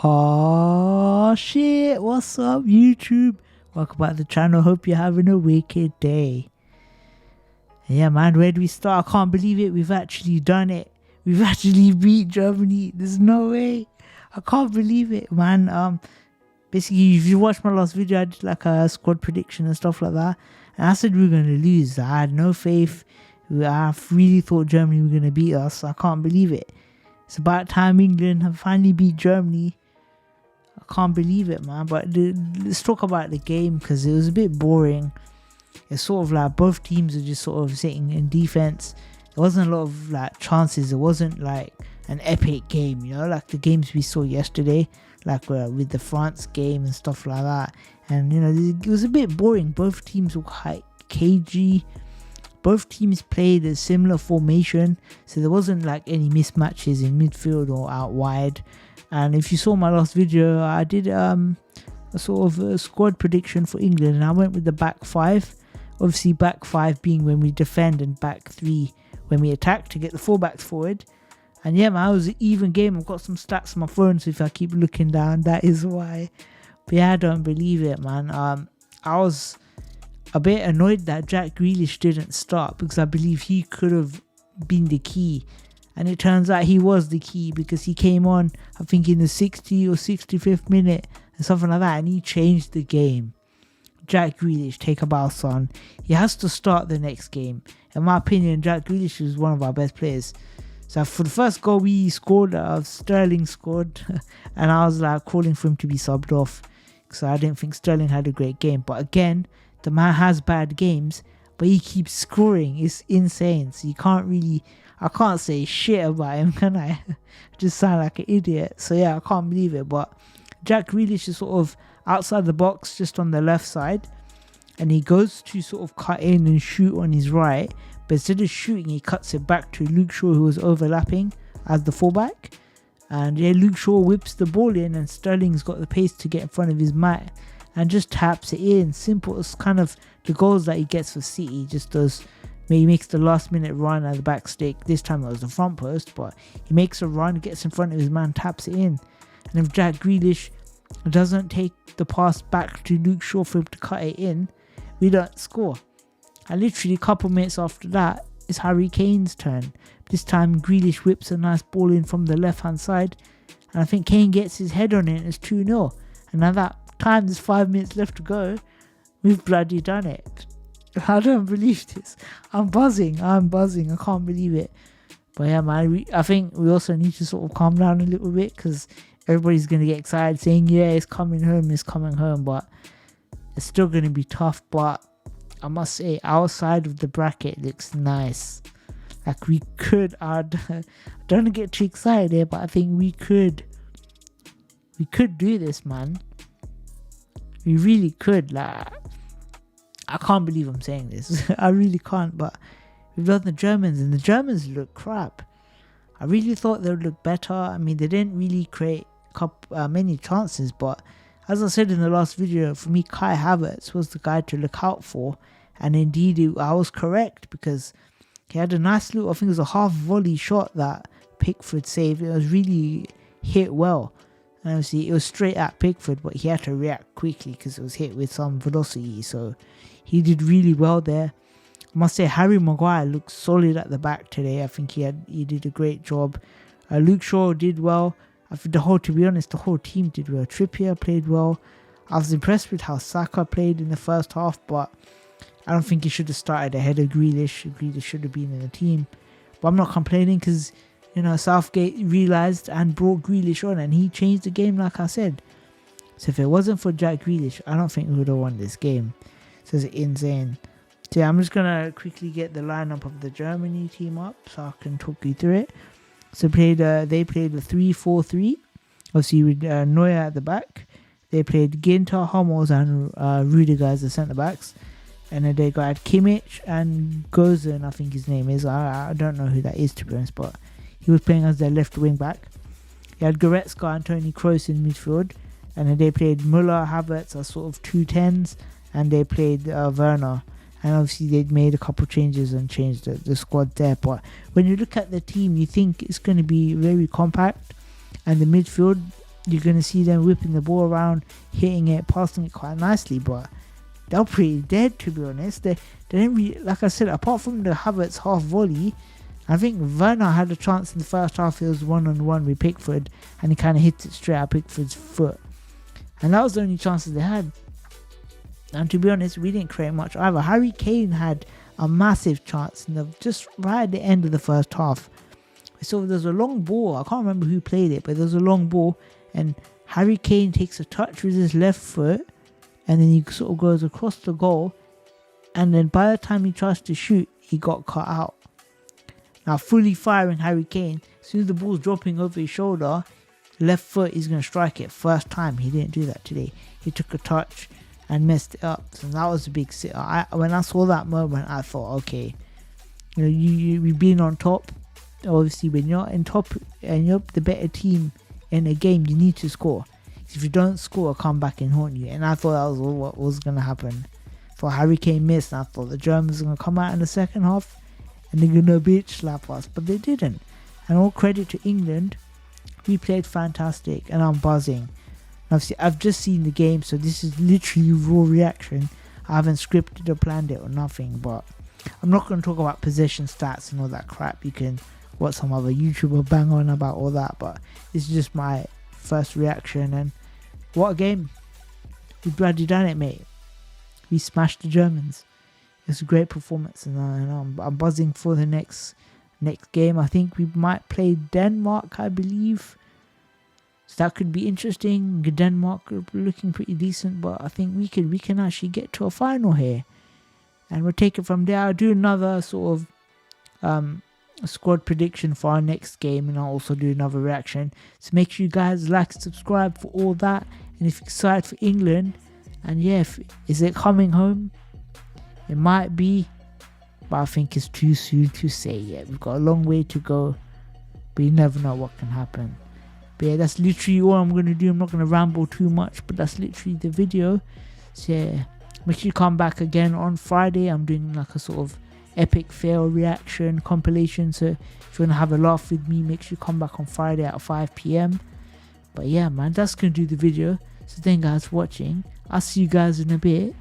Oh shit, what's up YouTube? Welcome back to the channel, hope you're having a wicked day. And yeah man, where do we start? I can't believe it, we've actually done it. We've actually beat Germany, there's no way. I can't believe it man. Basically if you watched my last video, I did like a squad prediction and stuff like that. And I said we were going to lose, I had no faith. I really thought Germany were going to beat us, I can't believe it. It's about time England have finally beat Germany. I can't believe it man, but let's talk about the game because it was a bit boring. It's sort of like both teams are just sort of sitting in defense. There wasn't a lot of like chances. It wasn't like an epic game, you know, like the games we saw yesterday, like with the France game and stuff like that. And you know, it was a bit boring. Both teams were quite cagey. Both teams played a similar formation, so there wasn't like any mismatches in midfield or out wide. And if you saw my last video, I did a sort of a squad prediction for England, and I went with the back five. Obviously back five being when we defend, and back three when we attack to get the fullbacks forward. And yeah man, it was an even game. I've got some stats on my phone, so if I keep looking down, that is why. But yeah, I don't believe it man. I was a bit annoyed that Jack Grealish didn't start, because I believe he could have been the key. And it turns out he was the key, because he came on, I think in the 60 or 65th minute and something like that, and he changed the game. Jack Grealish, take a bow son. He has to start the next game. In my opinion, Jack Grealish is one of our best players. So for the first goal we scored, Sterling scored, and I was like calling for him to be subbed off, because I didn't think Sterling had a great game. But again, the man has bad games, but he keeps scoring. It's insane. So you can't really, I can't say shit about him, can I? Just sound like an idiot. So yeah, I can't believe it. But Jack Grealish is sort of outside the box, just on the left side, and he goes to sort of cut in and shoot on his right, but instead of shooting, he cuts it back to Luke Shaw, who was overlapping as the fullback. And yeah, Luke Shaw whips the ball in, and Sterling's got the pace to get in front of his man and just taps it in. Simple. It's kind of the goals that he gets for City. He just does. He makes the last minute run at the back stick. This time it was the front post, but he makes a run, gets in front of his man, taps it in. And if Jack Grealish doesn't take the pass back to Luke Shaw for him to cut it in, we don't score. And literally a couple minutes after that, it's Harry Kane's turn. This time Grealish whips a nice ball in from the left hand side, and I think Kane gets his head on it, and it's 2-0. And at that time, there's 5 minutes left to go. We've bloody done it. I don't believe this. I'm buzzing. I can't believe it. But yeah man, I think we also need to sort of calm down a little bit, because everybody's going to get excited saying yeah, it's coming home, but it's still going to be tough. But I must say, our side of the bracket looks nice. Like we could, I don't want to get too excited here, but I think we could do this man. We really could. Like, I can't believe I'm saying this. I really can't. But we've done the Germans, and the Germans look crap. I really thought they would look better. I mean, they didn't really create many chances, but as I said in the last video, for me, Kai Havertz was the guy to look out for. And indeed, I was correct, because he had a nice little, I think it was a half volley shot that Pickford saved. It was really hit well. And obviously, it was straight at Pickford, but he had to react quickly because it was hit with some velocity. So he did really well there. I must say, Harry Maguire looked solid at the back today. I think he did a great job. Luke Shaw did well. I think to be honest, the whole team did well. Trippier played well. I was impressed with how Saka played in the first half, but I don't think he should have started ahead of Grealish. Grealish should have been in the team. But I'm not complaining, because, you know, Southgate realised and brought Grealish on, and he changed the game like I said. So if it wasn't for Jack Grealish, I don't think we would have won this game. So it's insane. So yeah, I'm just going to quickly get the lineup of the Germany team up so I can talk you through it. So they played the 3-4-3. Obviously with Neuer at the back. They played Ginter, Hummels and Rudiger as the centre-backs. And then they got Kimmich and Gozan, I think his name is. I don't know who that is, to be honest, but he was playing as their left wing back. He had Goretzka and Toni Kroos in midfield. And then they played Müller, Havertz as sort of 2 10s. And they played Werner. And obviously they'd made a couple changes and changed the squad there. But when you look at the team, you think it's going to be very compact. And the midfield, you're going to see them whipping the ball around, hitting it, passing it quite nicely, but they're pretty dead, to be honest. They didn't really, like I said, apart from the Havertz half volley, I think Werner had a chance in the first half. It was 1-on-1 with Pickford, and he kind of hit it straight at Pickford's foot. And that was the only chances they had. And to be honest, we didn't create much either. Harry Kane had a massive chance just right at the end of the first half. So there's a long ball. I can't remember who played it, but there's a long ball, and Harry Kane takes a touch with his left foot, and then he sort of goes across the goal, and then by the time he tries to shoot, he got cut out. Now, fully firing Harry Kane, as soon as the ball's dropping over his shoulder, left foot is going to strike it first time. He didn't do that today. He took a touch and messed it up. So that was a big sitter. When I saw that moment, I thought, okay, you've been on top. Obviously, when you're in top and you're the better team in a game, you need to score. If you don't score, come back and haunt you. And I thought that was what was going to happen. For Harry Kane missed, and I thought the Germans were going to come out in the second half and they're going to bitch slap us. But they didn't. And all credit to England. We played fantastic, and I'm buzzing. Obviously, I've just seen the game, so this is literally raw reaction. I haven't scripted or planned it or nothing, but I'm not going to talk about possession stats and all that crap. You can watch some other YouTuber bang on about all that, but this is just my first reaction. And what a game. We bloody done it, mate. We smashed the Germans. It's a great performance, and I'm buzzing for the next game. I think we might play Denmark, I believe. So that could be interesting. Denmark are looking pretty decent, but I think we can actually get to a final here, and we'll take it from there. I'll do another sort of squad prediction for our next game, and I'll also do another reaction. So make sure you guys like and subscribe for all that. And if you're excited for England, and yeah, is it coming home? It might be, but I think it's too soon to say yet. We've got a long way to go, but you never know what can happen. But yeah, that's literally all I'm going to do. I'm not going to ramble too much, but that's literally the video. So yeah, make sure you come back again on Friday. I'm doing like a sort of epic fail reaction compilation. So if you want to have a laugh with me, make sure you come back on Friday at 5 p.m. But yeah, man, that's going to do the video. So thank you guys for watching. I'll see you guys in a bit.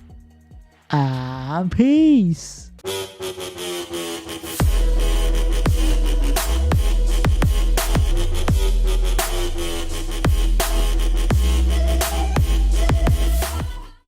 And peace.